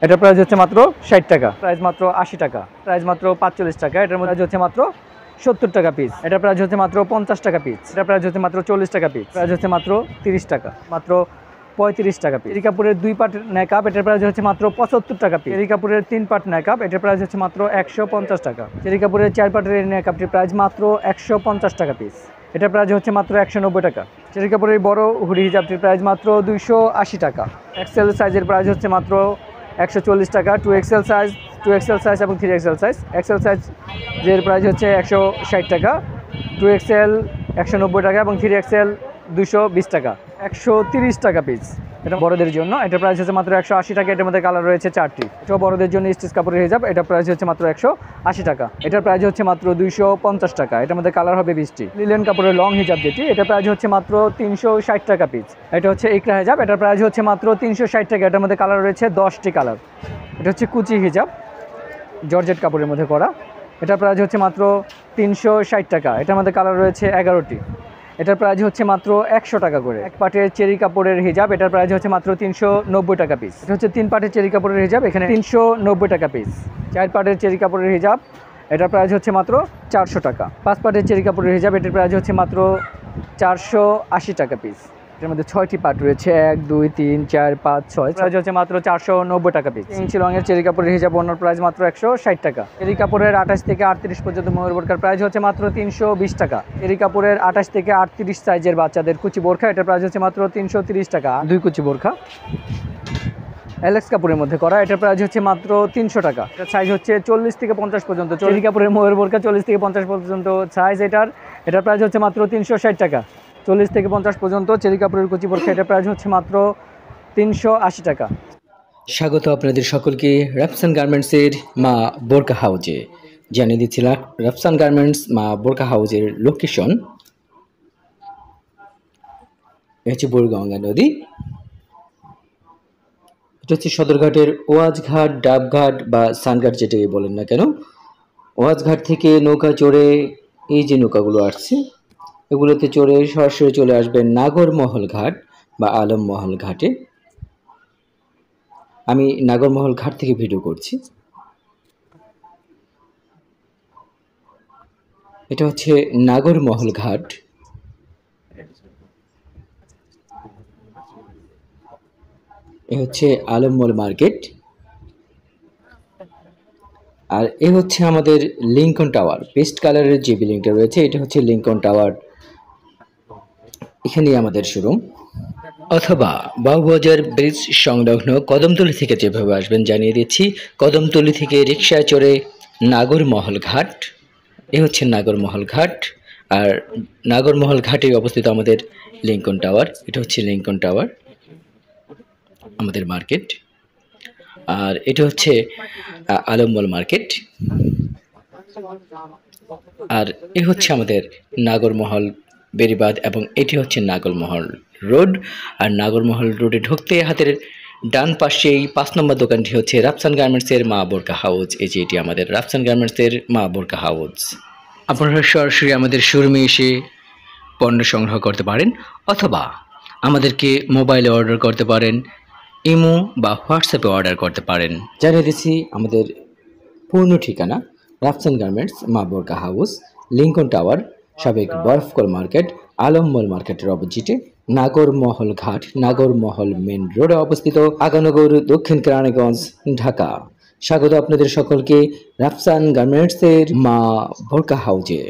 এটা প্রাইস হচ্ছে মাত্র 60 টাকা, প্রাইস মাত্র 80 টাকা, প্রাইস মাত্র 45 টাকা। এটার মধ্যে হচ্ছে মাত্র 70 টাকা পিস। এটা প্রাইস হচ্ছে মাত্র 50 টাকা পিস। এটা প্রাইস হচ্ছে মাত্র 40 টাকা পিস। প্রাইস হচ্ছে মাত্র 30 টাকা, মাত্র 35 টাকা পিস। চেরি কাপড়ের 2 পার্ট নেকআপ, এটার প্রাইস হচ্ছে মাত্র 75 টাকা পিস। চেরি কাপড়ের 3 পার্ট নেকআপ, এটার প্রাইস হচ্ছে মাত্র 150 টাকা। চেরি কাপড়ের 4 পার্টের নেকআপটির প্রাইস মাত্র 150 টাকা পিস। এটা প্রাইস হচ্ছে মাত্র 190 টাকা। চেরি কাপড়ের বড় হুডি হিজাবটির প্রাইস মাত্র 280 টাকা। এক্সেল সাইজের প্রাইস হচ্ছে মাত্র 140 টাকা। 2XL সাইজ এবং 3XL সাইজ। এক্সেল সাইজের প্রাইস হচ্ছে 160 টাকা, 2XL 190 টাকা এবং 3XL 220 টাকা। 130 টাকা পিস। এটা বড়দের জন্য, এটা প্রাইস হচ্ছে মাত্র 180 টাকা। এটার মধ্যে কালার রয়েছে 4টি। এটা বড়দের জন্য স্টিচ কাপড়ের হিজাব, এটা প্রাইস হচ্ছে মাত্র 180 টাকা। এটার প্রাইস হচ্ছে মাত্র 250 টাকা। এটার মধ্যে কালার হবে 20টি। লিলেন কাপড়ের লং হিজাব যেটি, এটা প্রাইস হচ্ছে মাত্র 360 টাকা পিস। এটা হচ্ছে ইকরা হিজাব, এটার প্রাইস হচ্ছে মাত্র 360 টাকা। এটার মধ্যে কালার রয়েছে 10টি কালার। এটা হচ্ছে কুচি হিজাব, জর্জেট কাপড়ের মধ্যে করা, এটার প্রাইস হচ্ছে মাত্র 360 টাকা। এটার মধ্যে কালার রয়েছে 11টি। এটার প্রাইস হচ্ছে মাত্র 100 টাকা করে। এক পাটের চেরি কাপড়ের হিজাব, এটার প্রাইস হচ্ছে মাত্র 390 টাকা পিস। এটা হচ্ছে 3 পাটের চেরি কাপড়ের হিজাব, এখানে 390 টাকা পিস। 4 পাটের চেরি কাপড়ের হিজাব, এটার প্রাইস হচ্ছে মাত্র 400 টাকা। 5 পাটের চেরি কাপড়ের হিজাব, এটার প্রাইস হচ্ছে মাত্র 480 টাকা পিস। এর মধ্যে 6টি পার্ট রয়েছে, 1 2 3 4 5 6। প্রাইস হচ্ছে মাত্র 490 টাকা পিস। 3 ইঞ্চি লংয়ের চেরি কাপড়ের হিজাব ওনার প্রাইস মাত্র 160 টাকা। চেরি কাপড়ের 28 থেকে 38 পর্যন্ত ময়ূর বোরকার প্রাইস হচ্ছে মাত্র 320 টাকা। চেরি কাপড়ের 28 থেকে 38 সাইজের বাচ্চাদের কুচি বোরখা, এটার প্রাইস হচ্ছে মাত্র 330 টাকা। 2 কুচি বোরখা এলেক্স কাপড়ের মধ্যে করা, এটার প্রাইস হচ্ছে মাত্র 300 টাকা। এটার সাইজ হচ্ছে 40 থেকে 50 পর্যন্ত। চেরি কাপড়ের ময়ূর বোরকা 40 থেকে 50 পর্যন্ত সাইজ। এটার প্রাইস হচ্ছে মাত্র 360 টাকা। 40 থেকে 50 পর্যন্ত চেরি কাপড়ের কুচি বোরখা, এটার প্রাইস হচ্ছে মাত্র 380 টাকা। স্বাগত আপনাদের সকলকে রাফসান গার্মেন্টসের মা বোরকা হাউজে। জানিয়ে দিচ্ছিলাম রাফসান গার্মেন্টস মা বোরকা হাউজের লোকেশন হচ্ছে বুড়িগঙ্গা নদী। এটা হচ্ছে সদরঘাটের ওয়াজঘাট, ডাবঘাট বা সানঘাট যেটাই বলেন না কেন। ওয়াজঘাট থেকে নৌকা চড়ে এই যে নৌকাগুলো আসছে, এগুলোতে চড়ে সরাসরি চলে আসবেন নাগরমহল ঘাট বা আলমমহল ঘাটে। আমি নাগরমহল ঘাট থেকে ভিডিও করছি। এটা হচ্ছে নাগরমহল ঘাট। এ হচ্ছে আলমমহল মার্কেট, আর এ হচ্ছে আমাদের লিংকন টাওয়ার। পেস্ট কালারের যে বিল্ডিংটা রয়েছে, এটা হচ্ছে লিংকন টাওয়ার। এখানেই আমাদের শোরুম। অথবা বাবুবাজার ব্রিজ সংলগ্ন কদমতলী থেকে যেভাবে আসবেন জানিয়ে দিচ্ছি। কদমতলী থেকে রিকশায় চড়ে নাগরমহল ঘাট। এ হচ্ছে নাগরমহল ঘাট, আর নাগরমহল ঘাটে অবস্থিত আমাদের লিংকন টাওয়ার। এটা হচ্ছে লিংকন টাওয়ার আমাদের মার্কেট, আর এটা হচ্ছে আলমমহল মার্কেট, আর এ হচ্ছে আমাদের নাগরমহল বেরিবাদ, এবং এটি হচ্ছে নাগরমহল রোড। আর নাগরমহল রোডে ঢুকতে হাতের ডান পাশেই 5 নম্বর দোকানটি হচ্ছে রাফসান গার্মেন্টসের মা বোরকা হাউজ। এই যে এটি আমাদের রাফসান গার্মেন্টসের মা বোরকা হাউজ। আপনারা সরাসরি আমাদের শোরুমে এসে পণ্য সংগ্রহ করতে পারেন, অথবা আমাদেরকে মোবাইলে অর্ডার করতে পারেন, ইমো বা হোয়াটসঅ্যাপে অর্ডার করতে পারেন। জানিয়ে দিচ্ছি আমাদের পূর্ণ ঠিকানা রাফসান গার্মেন্টস মা বোরকা হাউস, লিংকন টাওয়ার, সাবেক বরফকল মার্কেট, আলমমহল মার্কেটের অপোজিটে, নাগরমহল ঘাট, নাগরমহল মেন রোডে অবস্থিত, আগানগর, দক্ষিণ কেরানীগঞ্জ, ঢাকা। স্বাগত আপনাদের সকলকে রাফসান গার্মেন্টসের মা বোরকা হাউজে।